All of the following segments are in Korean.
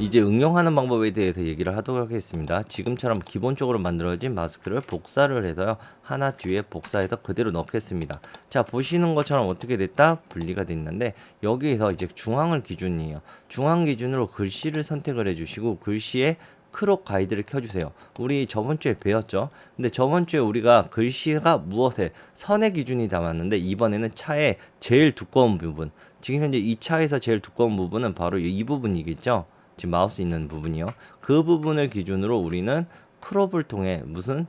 이제 응용하는 방법에 대해서 얘기를 하도록 하겠습니다. 지금처럼 기본적으로 만들어진 마스크를 복사를 해서요. 하나 뒤에 복사해서 그대로 넣겠습니다. 자, 보시는 것처럼 어떻게 됐다? 분리가 됐는데 여기에서 이제 중앙을 기준이에요. 중앙 기준으로 글씨를 선택을 해주시고 글씨에 크롭 가이드를 켜주세요. 우리 저번 주에 배웠죠? 근데 저번 주에 우리가 글씨가 무엇에 선의 기준이 담았는데 이번에는 차의 제일 두꺼운 부분. 지금 현재 이 차에서 제일 두꺼운 부분은 바로 이 부분이겠죠? 지금 마우스 있는 부분이요. 그 부분을 기준으로 우리는 크롭을 통해 우선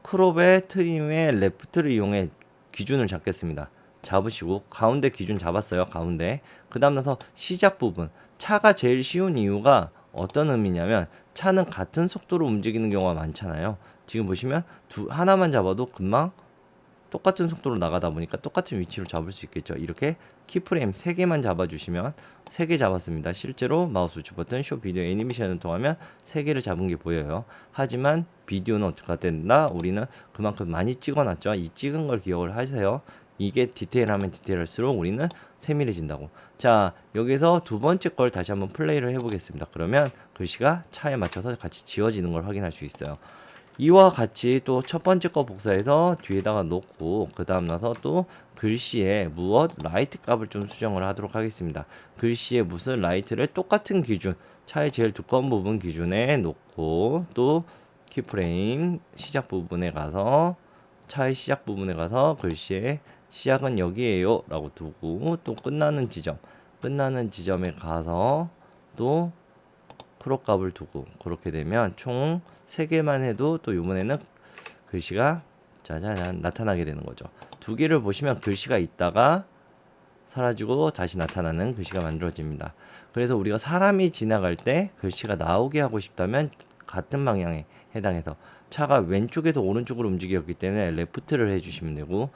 크롭의 트림의 레프트를 이용해 기준을 잡겠습니다. 잡으시고 가운데 기준 잡았어요. 가운데. 그 다음 나서 시작 부분. 차가 제일 쉬운 이유가 어떤 의미냐면 차는 같은 속도로 움직이는 경우가 많잖아요. 지금 보시면 하나만 잡아도 금방 똑같은 속도로 나가다 보니까 똑같은 위치로 잡을 수 있겠죠. 이렇게 키프레임 3개만 잡아주시면 3개 잡았습니다. 실제로 마우스 우측 버튼 쇼 비디오 애니메이션을 통하면 3개를 잡은 게 보여요. 하지만 비디오는 어떻게 된다? 우리는 그만큼 많이 찍어놨죠. 이 찍은 걸 기억을 하세요. 이게 디테일하면 디테일할수록 우리는 세밀해진다고. 자, 여기서 두 번째 걸 다시 한번 플레이를 해보겠습니다. 그러면 글씨가 차에 맞춰서 같이 지워지는 걸 확인할 수 있어요. 이와 같이 또 첫 번째 거 복사해서 뒤에다가 놓고 그 다음 나서 또 글씨에 무엇 라이트 값을 좀 수정을 하도록 하겠습니다. 글씨에 무슨 라이트를 똑같은 기준 차의 제일 두꺼운 부분 기준에 놓고 또 키프레임 시작 부분에 가서 차의 시작 부분에 가서 글씨에 시작은 여기에요 라고 두고 또 끝나는 지점에 가서 또 크롭 값을 두고 그렇게 되면 총 3개만 해도 또 이번에는 글씨가 짜자잔 나타나게 되는 거죠. 두 개를 보시면 글씨가 있다가 사라지고 다시 나타나는 글씨가 만들어집니다. 그래서 우리가 사람이 지나갈 때 글씨가 나오게 하고 싶다면 같은 방향에 해당해서 차가 왼쪽에서 오른쪽으로 움직였기 때문에 레프트를 해주시면 되고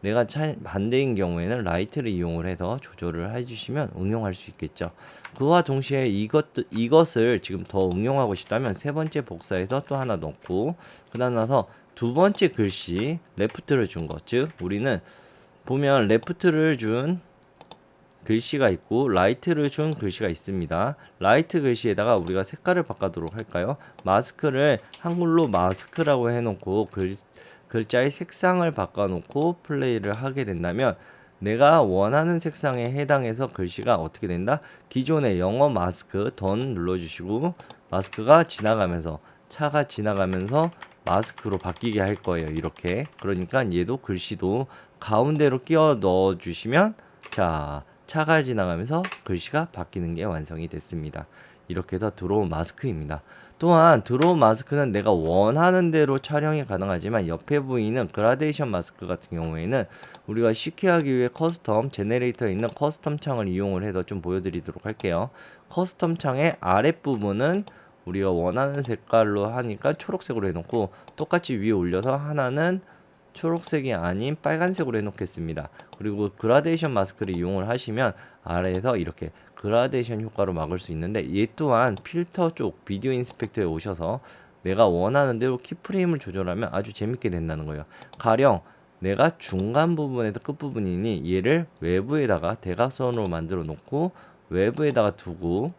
내가 반대인 경우에는 라이트를 이용을 해서 조절을 해주시면 응용할 수 있겠죠. 그와 동시에 이것을 지금 더 응용하고 싶다면 세 번째 복사해서 또 하나 넣고 그 다음 나서 두 번째 글씨 레프트를 준 것, 즉 우리는 보면 레프트를 준 글씨가 있고 라이트를 준 글씨가 있습니다. 라이트 글씨에다가 우리가 색깔을 바꾸도록 할까요? 마스크를 한글로 마스크라고 해놓고 글자의 색상을 바꿔놓고 플레이를 하게 된다면 내가 원하는 색상에 해당해서 글씨가 어떻게 된다? 기존의 영어 마스크 던 눌러주시고 마스크가 지나가면서 차가 지나가면서 마스크로 바뀌게 할 거예요. 이렇게. 그러니까 얘도 글씨도 가운데로 끼워 넣어주시면 자 차가 지나가면서 글씨가 바뀌는 게 완성이 됐습니다. 이렇게 해서 드로우 마스크입니다. 또한 드로우 마스크는 내가 원하는 대로 촬영이 가능하지만 옆에 보이는 그라데이션 마스크 같은 경우에는 우리가 쉽게 하기 위해 커스텀 제네레이터에 있는 커스텀 창을 이용을 해서 좀 보여드리도록 할게요. 커스텀 창의 아랫부분은 우리가 원하는 색깔로 하니까 초록색으로 해놓고 똑같이 위에 올려서 하나는 초록색이 아닌 빨간색으로 해놓겠습니다. 그리고 그라데이션 마스크를 이용을 하시면 아래에서 이렇게 그라데이션 효과로 막을 수 있는데 얘 또한 필터 쪽 비디오 인스펙터에 오셔서 내가 원하는 대로 키프레임을 조절하면 아주 재밌게 된다는 거예요. 가령 내가 중간 부분에서 끝부분이니 얘를 외부에다가 대각선으로 만들어 놓고 외부에다가 두고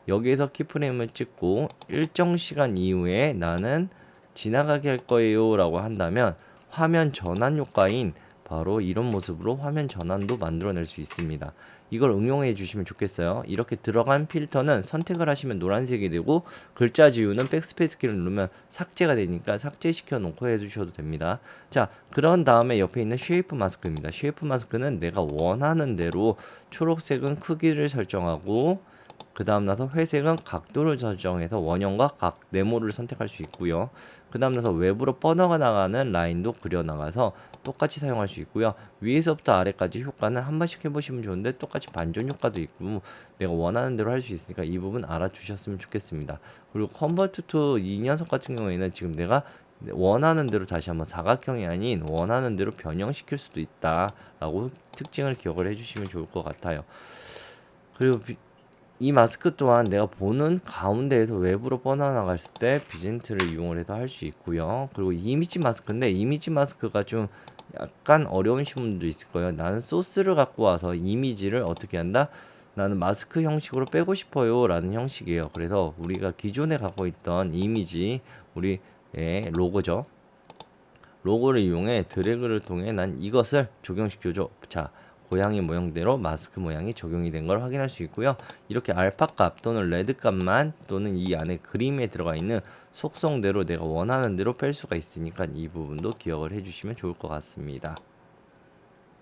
여기에서 키프레임을 찍고 일정 시간 이후에 나는 지나가게 할 거예요 라고 한다면 화면 전환 효과인 바로 이런 모습으로 화면 전환도 만들어낼 수 있습니다. 이걸 응용해 주시면 좋겠어요. 이렇게 들어간 필터는 선택을 하시면 노란색이 되고 글자 지우는 백스페이스 키를 누르면 삭제가 되니까 삭제시켜 놓고 해주셔도 됩니다. 자, 그런 다음에 옆에 있는 쉐이프 마스크입니다. 쉐이프 마스크는 내가 원하는 대로 초록색은 크기를 설정하고 그 다음 나서 회색은 각도를 설정해서 원형과 각 네모를 선택할 수 있고요. 그 다음 나서 외부로 뻗어가 나가는 라인도 그려나가서 똑같이 사용할 수 있고요. 위에서부터 아래까지 효과는 한 번씩 해보시면 좋은데 똑같이 반전 효과도 있고 내가 원하는 대로 할 수 있으니까 이 부분 알아주셨으면 좋겠습니다. 그리고 컨버트 투 이 녀석 같은 경우에는 지금 내가 원하는 대로 다시 한번 사각형이 아닌 원하는 대로 변형시킬 수도 있다 라고 특징을 기억을 해주시면 좋을 것 같아요. 그리고 이 마스크 또한 내가 보는 가운데에서 외부로 뻗어나갔을 때 비젠트를 이용을 해서 할 수 있고요. 그리고 이미지 마스크인데 이미지 마스크가 좀 약간 어려우신 분도 있을 거예요. 나는 소스를 갖고 와서 이미지를 어떻게 한다? 나는 마스크 형식으로 빼고 싶어요 라는 형식이에요. 그래서 우리가 기존에 갖고 있던 이미지, 우리의 로고죠. 로고를 이용해 드래그를 통해 난 이것을 적용시켜줘. 자, 고양이 모형대로 마스크 모양이 적용이 된 걸 확인할 수 있고요. 이렇게 알파 값 또는 레드 값만 또는 이 안에 그림에 들어가 있는 속성대로 내가 원하는 대로 뺄 수가 있으니까 이 부분도 기억을 해주시면 좋을 것 같습니다.